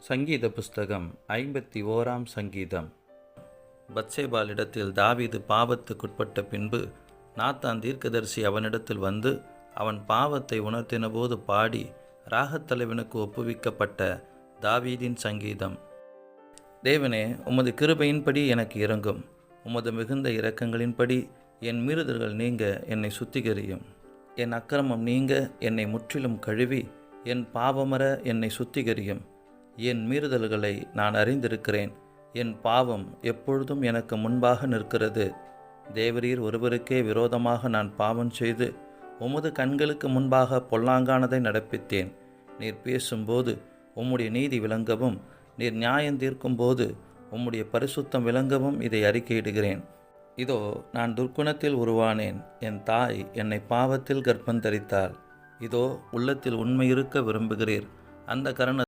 சங்கீத புஸ்தகம் 51 சங்கீதம். பத்சேபாளிடத்தில் தாவீது பாவத்துக்குட்பட்ட பின்பு நாத்தான் தீர்க்கதரிசி அவனிடத்தில் வந்து அவன் பாவத்தை உணர்த்தினபோது பாடி ராகத்தலைவனுக்கு ஒப்புவிக்கப்பட்ட தாவீதின் சங்கீதம். தேவனே, உமது கிருபையின்படி எனக்கு இரங்கும். உமது மிகுந்த இரக்கங்களின்படி என் மீறுதல்கள் நீங்க என்னை சுத்திகரியும். என் அக்கிரமம் நீங்க என்னை முற்றிலும் கழுவி என் பாவமற என்னை சுத்திகரியும். என் மீறுதல்களை நான் அறிந்திருக்கிறேன். என் பாவம் எப்பொழுதும் எனக்கு முன்பாக நிற்கிறது. தேவரீர் ஒருவருக்கே விரோதமாக நான் பாவம் செய்து உமது கண்களுக்கு முன்பாக பொல்லாங்கானதை நடப்பித்தேன். நீர் பேசும்போது உம்முடைய நீதி விளங்கவும், நீர் நியாயம் தீர்க்கும்போது உம்முடைய பரிசுத்தம் விளங்கவும் இதை அறிக்கையிடுகிறேன். இதோ, நான் துர்க்குணத்தில் உருவானேன். என் தாய் என்னை பாவத்தில் கர்ப்பந்தரித்தாள். இதோ, உள்ளத்தில் உண்மை இருக்க விரும்புகிறீர். அந்த